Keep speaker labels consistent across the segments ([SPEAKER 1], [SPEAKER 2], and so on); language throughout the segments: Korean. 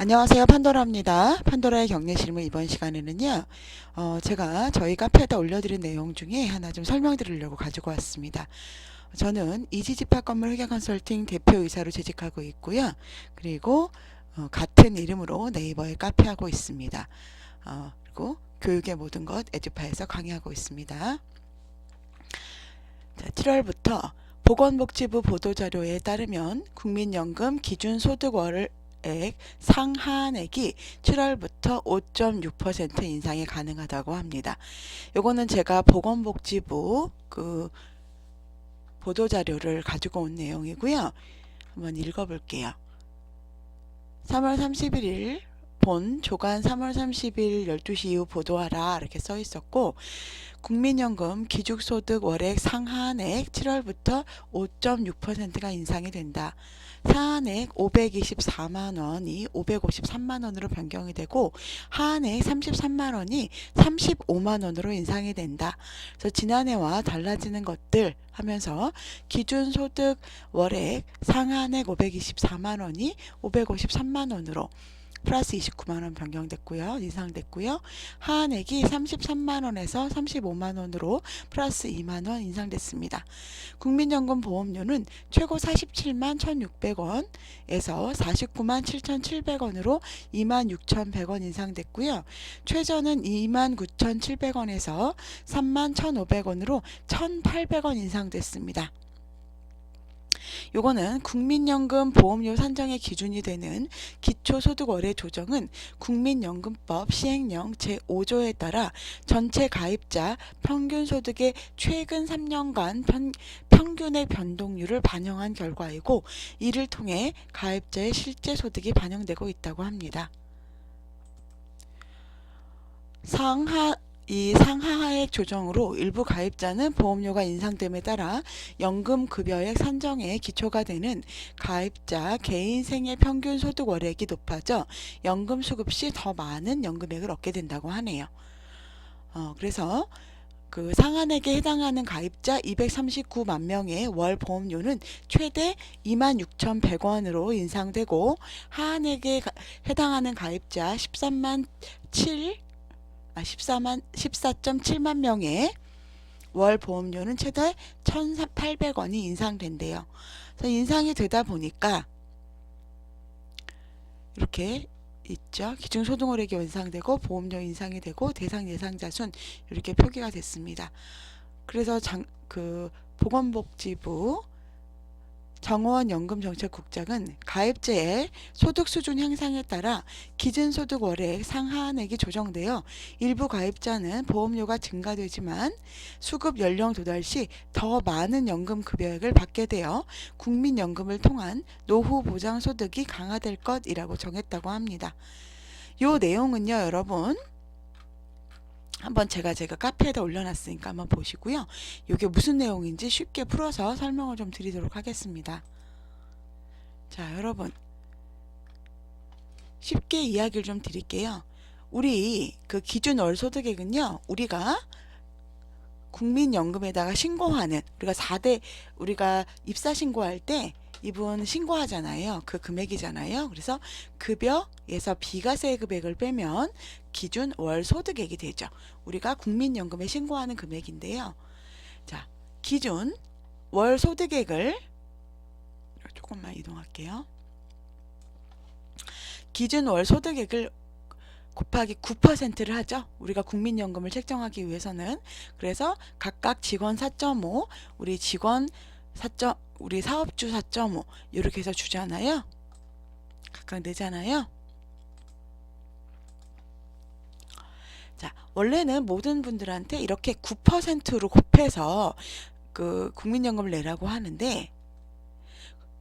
[SPEAKER 1] 안녕하세요. 판도라입니다. 판도라의 경제 실무 이번 시간에는요, 제가 저희 카페에다 올려드린 내용 중에 하나 좀 설명드리려고 가지고 왔습니다. 저는 이지집합 건물 회계 컨설팅 대표이사로 재직하고 있고요. 그리고 같은 이름으로 네이버에 카페하고 있습니다. 그리고 교육의 모든 것 에듀파에서 강의하고 있습니다. 자, 7월부터 보건복지부 보도자료에 따르면 국민연금 기준소득월액 상한액이 7월부터 5.6% 인상이 가능하다고 합니다. 요거는 제가 보건복지부 그 보도자료를 가지고 온 내용이고요. 한번 읽어볼게요. 3월 31일 본 조간 3월 30일 12시 이후 보도하라 이렇게 써 있었고, 국민연금 기준소득 월액 상한액 7월부터 5.6%가 인상이 된다. 상한액 524만원이 553만원으로 변경이 되고, 하한액 33만원이 35만원으로 인상이 된다. 그래서 지난해와 달라지는 것들 하면서 기준소득 월액 상한액 524만원이 553만원으로 플러스 29만원 변경됐고요. 인상됐고요. 하한액이 33만원에서 35만원으로 플러스 2만원 인상됐습니다. 국민연금 보험료는 최고 47만 1,600원에서 49만 7,700원으로 2만 6,100원 인상됐고요. 최저는 2만 9,700원에서 3만 1,500원으로 1,800원 인상됐습니다. 요거는 국민연금 보험료 산정의 기준이 되는 기초소득월의 조정은 국민연금법 시행령 제5조에 따라 전체 가입자 평균소득의 최근 3년간 평균의 변동률을 반영한 결과이고, 이를 통해 가입자의 실제 소득이 반영되고 있다고 합니다. 이 상하하액 조정으로 일부 가입자는 보험료가 인상됨에 따라 연금급여액 산정에 기초가 되는 가입자 개인 생애 평균 소득 월액이 높아져 연금 수급 시 더 많은 연금액을 얻게 된다고 하네요. 그래서 그 상한액에 해당하는 가입자 239만 명의 월 보험료는 최대 26,100원으로 인상되고, 하한액에 해당하는 가입자 14.7만 명의 월 보험료는 최대 1,800원이 인상된대요. 그래서 인상이 되다 보니까 이렇게 있죠. 기준소득월액이 인상되고 보험료 인상이 되고 대상 예상자 순 이렇게 표기가 됐습니다. 그래서 보건복지부 정호원연금정책국장은 가입자의 소득 수준 향상에 따라 기준소득 월액 상한액이 조정되어 일부 가입자는 보험료가 증가되지만 수급 연령 도달 시 더 많은 연금 급여액을 받게 되어 국민연금을 통한 노후 보장 소득이 강화될 것이라고 정했다고 합니다. 요 내용은요, 여러분 한번 제가 카페에다 올려놨으니까 한번 보시고요. 이게 무슨 내용인지 쉽게 풀어서 설명을 좀 드리도록 하겠습니다. 자, 여러분 쉽게 이야기를 좀 드릴게요. 우리 그 기준 월 소득액은요, 우리가 국민연금에다가 신고하는, 우리가 4대 우리가 입사 신고할 때 이분 신고하잖아요. 그 금액이잖아요. 그래서 급여에서 비과세 금액을 빼면 기준 월 소득액이 되죠. 우리가 국민연금에 신고하는 금액인데요. 자, 기준 월 소득액을 조금만 이동할게요. 기준 월 소득액을 곱하기 9%를 하죠. 우리가 국민연금을 책정하기 위해서는. 그래서 각각 직원 4.5, 우리 직원 4. 우리 사업주 4.5 이렇게 해서 주잖아요. 각각 내잖아요. 자, 원래는 모든 분들한테 이렇게 9%로 곱해서 그 국민연금을 내라고 하는데,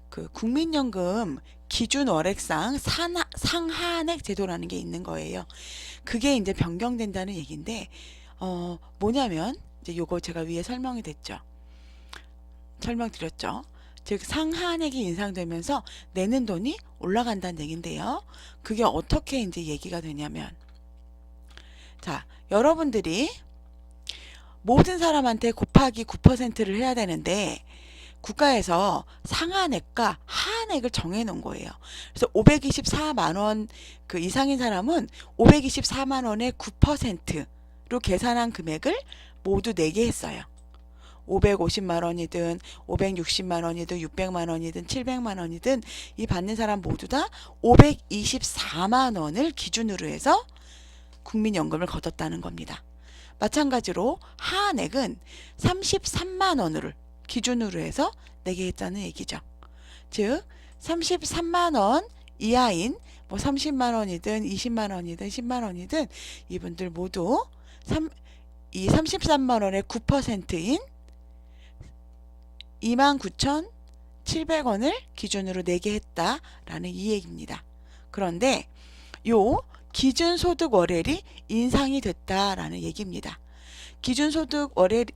[SPEAKER 1] 그 국민연금 기준 월액상 상한액 제도라는 게 있는 거예요. 그게 이제 변경된다는 얘기인데, 뭐냐면 이제 요거 제가 위에 설명드렸죠. 즉 상한액이 인상되면서 내는 돈이 올라간다는 얘기인데요. 그게 어떻게 이제 얘기가 되냐면, 자, 여러분들이 모든 사람한테 곱하기 9%를 해야 되는데 국가에서 상한액과 하한액을 정해 놓은 거예요. 그래서 524만 원 그 이상인 사람은 524만 원의 9%로 계산한 금액을 모두 내게 했어요. 550만 원이든 560만 원이든 600만 원이든 700만 원이든 이 받는 사람 모두 다 524만 원을 기준으로 해서 국민연금을 걷었다는 겁니다. 마찬가지로 하한액은 33만 원을 기준으로 해서 내게 했다는 얘기죠. 즉 33만 원 이하인 뭐 30만 원이든 20만 원이든 10만 원이든 이분들 모두 이 33만 원의 9%인 29,700원을 기준으로 내게 했다라는 이 얘기입니다. 그런데 요 기준소득 월액이 인상이 됐다라는 얘기입니다. 기준소득 월액이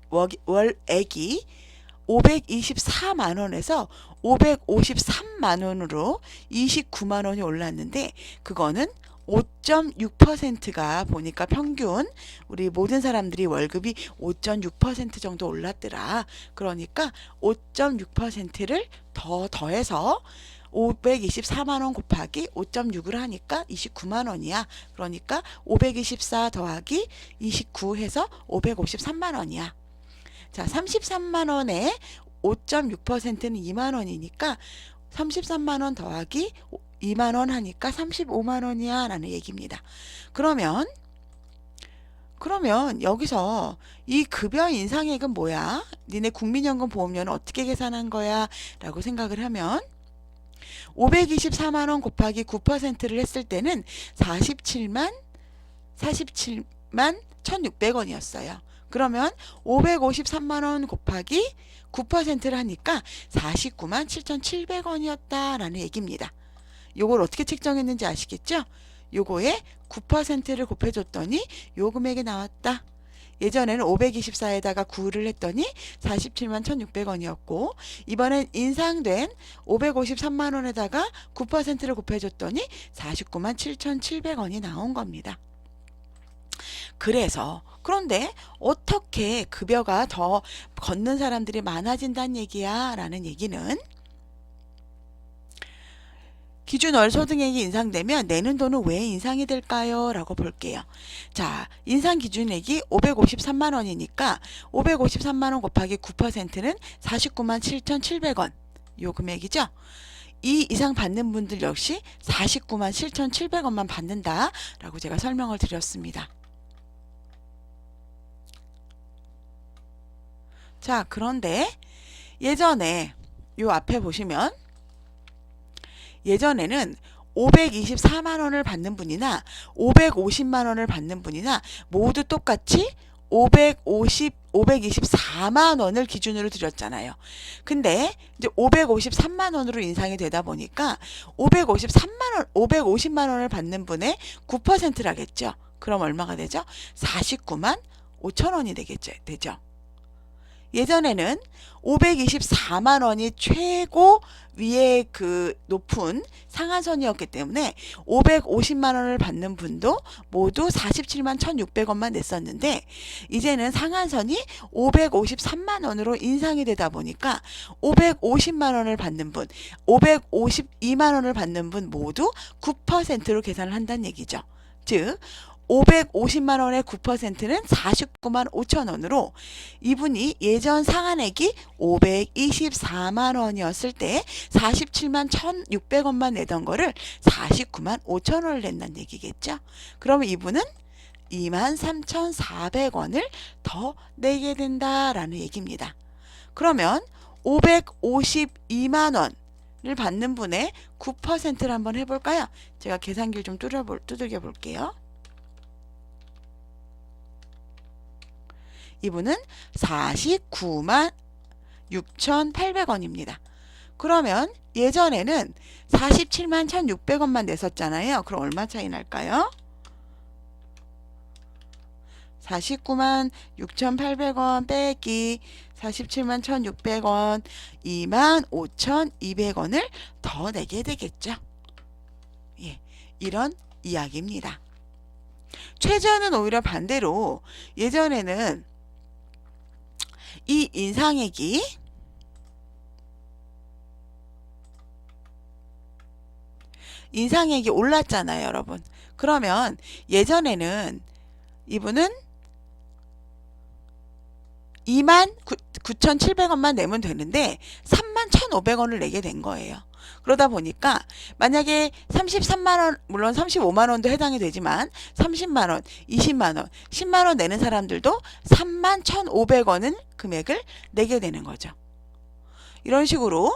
[SPEAKER 1] 524만 원에서 553만 원으로 29만 원이 올랐는데 그거는 5.6%가 보니까 평균 우리 모든 사람들이 월급이 5.6% 정도 올랐더라. 그러니까 5.6%를 더해서 524만 원 곱하기 5.6을 하니까 29만 원이야. 그러니까 524 더하기 29 해서 553만 원이야. 자, 33만 원에 5.6%는 2만 원이니까 33만 원 더하기 2만 원 하니까 35만 원이야 라는 얘기입니다. 그러면 여기서 이 급여 인상액은 뭐야? 니네 국민연금 보험료는 어떻게 계산한 거야? 라고 생각을 하면 524만 원 곱하기 9%를 했을 때는 47만 1,600원이었어요. 그러면 553만 원 곱하기 9%를 하니까 49만 7,700원이었다라는 얘기입니다. 요걸 어떻게 책정했는지 아시겠죠? 요거에 9%를 곱해줬더니 요 금액이 나왔다. 예전에는 524에다가 9를 했더니 47만 1,600원이었고 이번엔 인상된 553만 원에다가 9%를 곱해줬더니 49만 7,700원이 나온 겁니다. 그런데 어떻게 급여가 더 걷는 사람들이 많아진다는 얘기야 라는 얘기는 기준 월 소득액이 인상되면 내는 돈은 왜 인상이 될까요? 라고 볼게요. 자, 인상 기준액이 553만 원이니까 553만 원 곱하기 9%는 49만 7,700원 요 금액이죠. 이 이상 받는 분들 역시 49만 7,700원만 받는다 라고 제가 설명을 드렸습니다. 자, 그런데 예전에 요 앞에 보시면 예전에는 524만 원을 받는 분이나 550만 원을 받는 분이나 모두 똑같이 524만 원을 기준으로 드렸잖아요. 근데 이제 553만 원으로 인상이 되다 보니까 550만 원을 받는 분의 9%라겠죠. 그럼 얼마가 되죠? 49만 5천 원이 되죠. 예전에는 524만 원이 최고 위에 그 높은 상한선이었기 때문에 550만 원을 받는 분도 모두 47만 1,600원만 냈었는데 이제는 상한선이 553만 원으로 인상이 되다 보니까 550만 원을 받는 분, 552만 원을 받는 분 모두 9%로 계산을 한다는 얘기죠. 즉 550만 원의 9%는 49만 5천 원으로 이분이 예전 상한액이 524만 원이었을 때 47만 1,600원만 내던 거를 49만 5천 원을 낸다는 얘기겠죠. 그러면 이분은 23,400원을 더 내게 된다라는 얘기입니다. 그러면 552만 원을 받는 분의 9%를 한번 해볼까요? 제가 계산기를 좀 두들겨 볼게요. 이분은 49만 6,800원입니다. 그러면 예전에는 47만 1,600원만 냈었잖아요. 그럼 얼마 차이 날까요? 49만 6,800원 빼기 47만 1,600원 25,200원을 더 내게 되겠죠. 예, 이런 이야기입니다. 최저는 오히려 반대로 예전에는 이 인상액이 인상액이 올랐잖아요, 여러분. 그러면 예전에는 이분은 29,700원만 내면 되는데 31,500원을 내게 된 거예요. 그러다 보니까 만약에 33만원, 물론 35만원도 해당이 되지만 30만원, 20만원, 10만원 내는 사람들도 31,500원은 금액을 내게 되는 거죠. 이런 식으로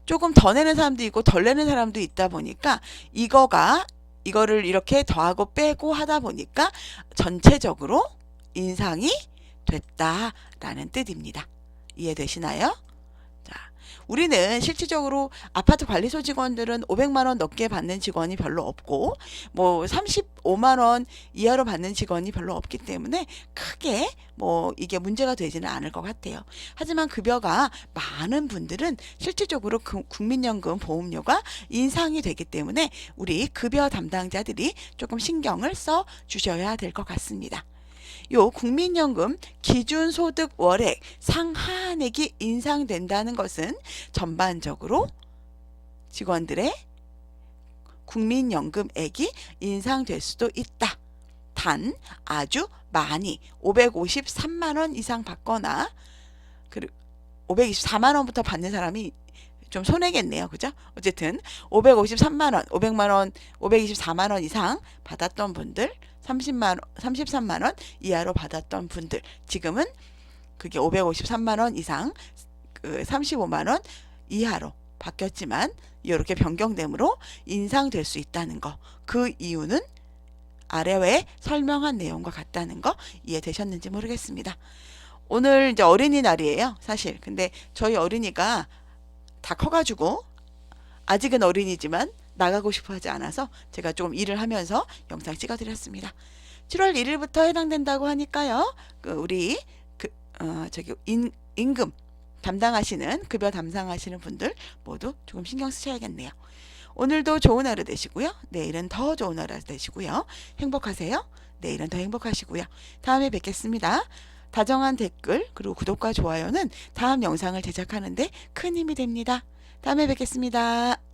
[SPEAKER 1] 조금 더 내는 사람도 있고 덜 내는 사람도 있다 보니까 이거를 이렇게 더하고 빼고 하다 보니까 전체적으로 인상이 됐다라는 뜻입니다. 이해되시나요? 자, 우리는 실질적으로 아파트 관리소 직원들은 500만 원 넘게 받는 직원이 별로 없고 뭐 35만 원 이하로 받는 직원이 별로 없기 때문에 크게 뭐 이게 문제가 되지는 않을 것 같아요. 하지만 급여가 많은 분들은 실질적으로 국민연금 보험료가 인상이 되기 때문에 우리 급여 담당자들이 조금 신경을 써 주셔야 될 것 같습니다. 요 국민연금 기준소득 월액 상하한액이 인상된다는 것은 전반적으로 직원들의 국민연금액이 인상될 수도 있다. 단 아주 많이 553만 원 이상 받거나 524만 원부터 받는 사람이 좀 손해겠네요. 그죠? 어쨌든 553만 원, 500만 원, 524만 원 이상 받았던 분들, 33만 원 이하로 받았던 분들, 지금은 그게 553만 원 이상, 35만 원 이하로 바뀌었지만 이렇게 변경됨으로 인상될 수 있다는 거. 그 이유는 아래에 설명한 내용과 같다는 거 이해되셨는지 모르겠습니다. 오늘 이제 어린이날이에요, 사실. 근데 저희 어린이가 다 커가지고 아직은 어린이지만 나가고 싶어 하지 않아서 제가 조금 일을 하면서 영상 찍어드렸습니다. 7월 1일부터 해당된다고 하니까요. 우리 임금 담당하시는, 급여 담당하시는 분들 모두 조금 신경 쓰셔야겠네요. 오늘도 좋은 하루 되시고요. 내일은 더 좋은 하루 되시고요. 행복하세요. 내일은 더 행복하시고요. 다음에 뵙겠습니다. 다정한 댓글 그리고 구독과 좋아요는 다음 영상을 제작하는 데 큰 힘이 됩니다. 다음에 뵙겠습니다.